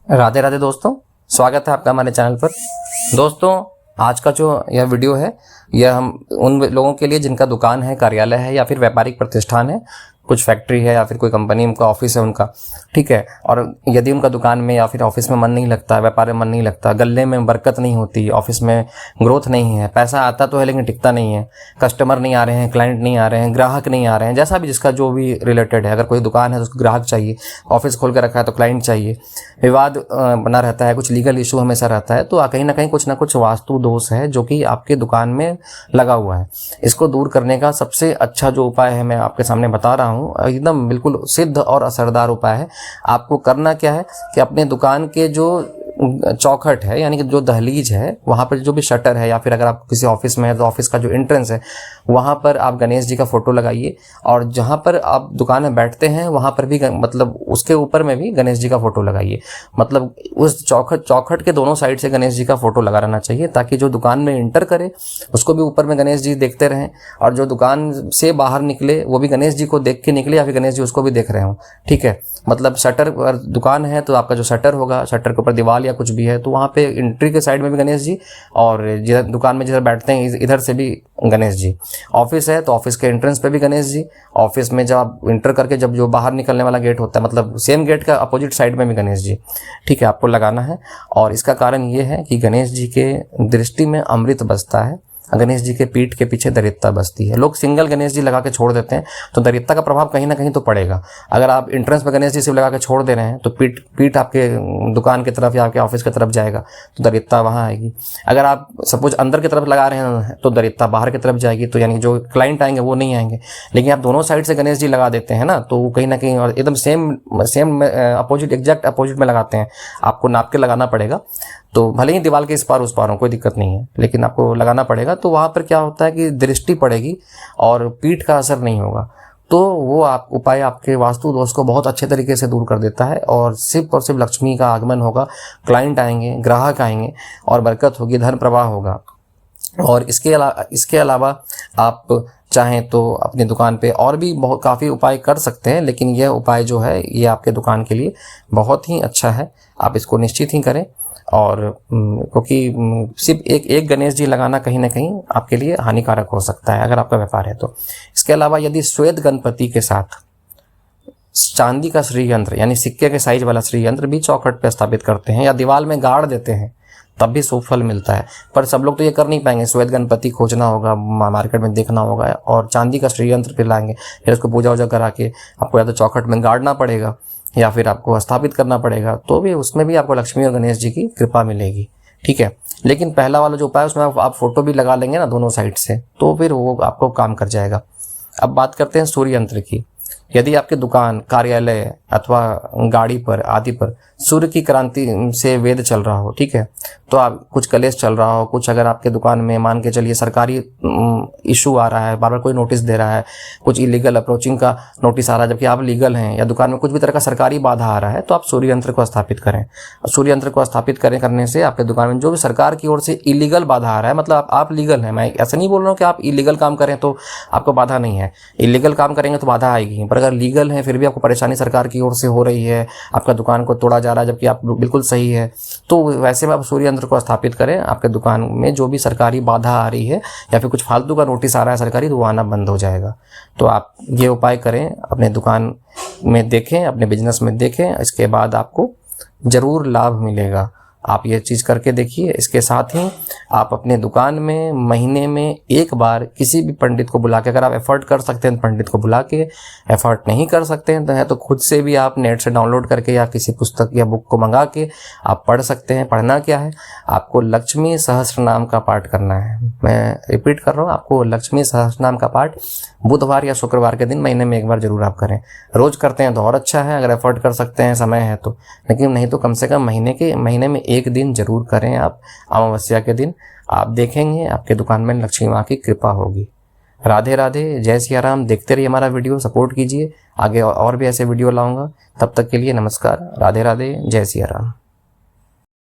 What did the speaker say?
राधे राधे दोस्तों, स्वागत है आपका हमारे चैनल पर। दोस्तों, आज का जो यह वीडियो है यह हम उन लोगों के लिए जिनका दुकान है, कार्यालय है या फिर व्यापारिक प्रतिष्ठान है, कुछ फैक्ट्री है या फिर कोई कंपनी उनका ऑफिस है उनका, ठीक है। और यदि उनका दुकान में या फिर ऑफिस में मन नहीं लगता, व्यापार में मन नहीं लगता, गले में बरकत नहीं होती, ऑफिस में ग्रोथ नहीं है, पैसा आता तो है लेकिन टिकता नहीं है, कस्टमर नहीं आ रहे हैं, क्लाइंट नहीं आ रहे हैं, ग्राहक नहीं आ रहे हैं, जैसा भी जिसका जो भी रिलेटेड है, अगर कोई दुकान है तो उसको ग्राहक चाहिए, ऑफिस खोल कर रखा है तो क्लाइंट चाहिए, विवाद बना रहता है, कुछ लीगल इशू हमेशा रहता है, तो कहीं ना कुछ वास्तु दोष है जो कि आपके दुकान में लगा हुआ है। इसको दूर करने का सबसे अच्छा जो उपाय है मैं आपके सामने बता रहा हूँ, एकदम बिल्कुल सिद्ध और असरदार उपाय है। आपको करना क्या है कि अपने दुकान के जो चौखट है यानी कि जो दहलीज है वहाँ पर जो भी शटर है, या फिर अगर आप किसी ऑफिस में है तो ऑफिस का जो एंट्रेंस है वहाँ पर आप गणेश जी का फोटो लगाइए, और जहाँ पर आप दुकान में बैठते हैं वहाँ पर भी मतलब उसके ऊपर में भी गणेश जी का फोटो लगाइए। मतलब उस चौखट के दोनों साइड से गणेश जी का फोटो लगा रहना चाहिए, ताकि जो दुकान में इंटर करे उसको भी ऊपर में गणेश जी देखते रहें, और जो दुकान से बाहर निकले वो भी गणेश जी को देख के निकले या फिर गणेश जी उसको भी देख रहे हों, ठीक है। मतलब शटर पर दुकान है तो आपका जो शटर होगा, शटर के ऊपर दीवार या कुछ भी है तो वहाँ पे एंट्री के साइड में भी गणेश जी, और जिधर दुकान में जिधर बैठते हैं इधर से भी गणेश जी। ऑफिस है तो ऑफिस के एंट्रेंस पे भी गणेश जी, ऑफिस में जब आप इंटर करके जब जो बाहर निकलने वाला गेट होता है मतलब सेम गेट का अपोजिट साइड में भी गणेश जी, ठीक है, आपको लगाना है। और इसका कारण ये है कि गणेश जी के दृष्टि में अमृत बसता है, गणेश जी के पीठ के पीछे दरिद्रता बसती है। लोग सिंगल गणेश जी लगा के छोड़ देते हैं तो दरिद्रता का प्रभाव कहीं ना कहीं तो पड़ेगा। अगर आप एंट्रेंस में गणेश जी सिर्फ लगा के छोड़ दे रहे हैं तो पीठ आपके दुकान की तरफ या आपके ऑफिस की तरफ जाएगा तो दरिद्रता वहाँ आएगी। अगर आप सपोज अंदर की तरफ लगा रहे हैं तो दरिद्रता बाहर की तरफ जाएगी, तो यानी जो क्लाइंट आएंगे वो नहीं आएंगे। लेकिन आप दोनों साइड से गणेश जी लगा देते हैं ना, तो कहीं ना कहीं और एकदम सेम अपोजिट, एग्जैक्ट अपोजिट में लगाते हैं, आपको नाप के लगाना पड़ेगा। तो भले ही दीवार के इस पार उस पार हो, कोई दिक्कत नहीं है, लेकिन आपको लगाना पड़ेगा। तो वहाँ पर क्या होता है कि दृष्टि पड़ेगी और पीठ का असर नहीं होगा, तो वो उपाय आपके वास्तु दोष को बहुत अच्छे तरीके से दूर कर देता है, और सिर्फ लक्ष्मी का आगमन होगा, क्लाइंट आएंगे, ग्राहक आएंगे और बरकत होगी, धन प्रवाह होगा। और इसके अलावा आप चाहें तो अपनी दुकान पे और भी बहुत काफ़ी उपाय कर सकते हैं, लेकिन यह उपाय जो है ये आपके दुकान के लिए बहुत ही अच्छा है, आप इसको निश्चित ही करें। और क्योंकि सिर्फ एक गणेश जी लगाना कहीं ना कहीं आपके लिए हानिकारक हो सकता है अगर आपका व्यापार है तो। इसके अलावा यदि श्वेत गणपति के साथ चांदी का श्री यंत्र यानी सिक्के के साइज वाला श्री यंत्र भी चौखट पे स्थापित करते हैं या दीवार में गाड़ देते हैं तब भी शुभ फल मिलता है। पर सब लोग तो ये कर नहीं पाएंगे, श्वेत गणपति खोजना होगा, मार्केट में देखना होगा, और चांदी का श्री यंत्र पे लाएंगे, फिर उसको पूजा वूजा करा के आपको या तो चौखट में गाड़ना पड़ेगा या फिर आपको स्थापित करना पड़ेगा, तो भी उसमें भी आपको लक्ष्मी और गणेश जी की कृपा मिलेगी, ठीक है। लेकिन पहला वाला जो उपाय है उसमें आप फोटो भी लगा लेंगे ना दोनों साइड से, तो फिर वो आपको काम कर जाएगा। अब बात करते हैं सूर्य यंत्र की। यदि आपकी दुकान, कार्यालय अथवा गाड़ी पर आदि पर सूर्य की क्रांति से वेद चल रहा हो, ठीक है, तो आप कुछ कलेश चल रहा हो, कुछ अगर आपके दुकान में मान के चलिए सरकारी इशू आ रहा है, बार बार कोई नोटिस दे रहा है, कुछ इलीगल अप्रोचिंग का नोटिस आ रहा है जबकि आप लीगल हैं, या दुकान में कुछ भी तरह का सरकारी बाधा आ रहा है, तो आप सूर्य यंत्र को स्थापित करें। सूर्य यंत्र को स्थापित करने से आपके दुकान में जो भी सरकार की ओर से इलीगल बाधा आ रहा है, मतलब आप लीगल हैं, मैं ऐसा नहीं बोल रहा हूँ कि आप इलीगल काम करें तो आपको बाधा नहीं है, इलीगल काम करेंगे तो बाधा आएगी, पर अगर लीगल है फिर भी आपको परेशानी सरकार की ओर से हो रही है, आपका दुकान को तोड़ा जा रहा है जबकि आप बिल्कुल सही है, तो वैसे में आप सूर्य यंत्र को स्थापित करें। आपके दुकान में जो भी सरकारी बाधा आ रही है या फिर कुछ फालतू का नोटिस आ रहा है सरकारी, तो वो आना बंद हो जाएगा। तो आप ये उपाय करें, अपने दुकान में देखें, अपने बिजनेस में देखें, इसके बाद आपको ज़रूर लाभ मिलेगा। आप ये चीज़ करके देखिए। इसके साथ ही आप अपने दुकान में महीने में एक बार किसी भी पंडित को बुला के, अगर आप एफर्ट कर सकते हैं पंडित को बुला के, एफर्ट नहीं कर सकते हैं तो खुद से भी आप नेट से डाउनलोड करके या किसी पुस्तक या बुक को मंगा के आप पढ़ सकते हैं। पढ़ना क्या है, आपको लक्ष्मी सहस्त्र नाम का पाठ करना है। मैं रिपीट कर रहा हूँ, आपको लक्ष्मी सहस्त्र नाम का पाठ बुधवार या शुक्रवार के दिन महीने में एक बार जरूर आप करें। रोज़ करते हैं तो और अच्छा है अगर एफर्ट कर सकते हैं, समय है तो, लेकिन नहीं तो कम से कम महीने में एक दिन जरूर करें आप, अमावस्या के दिन। आप देखेंगे आपके दुकान में लक्ष्मी माँ की कृपा होगी। राधे राधे, जय सिया राम। देखते रहिए हमारा वीडियो, सपोर्ट कीजिए, आगे और भी ऐसे वीडियो लाऊंगा। तब तक के लिए नमस्कार, राधे राधे, जय सिया राम।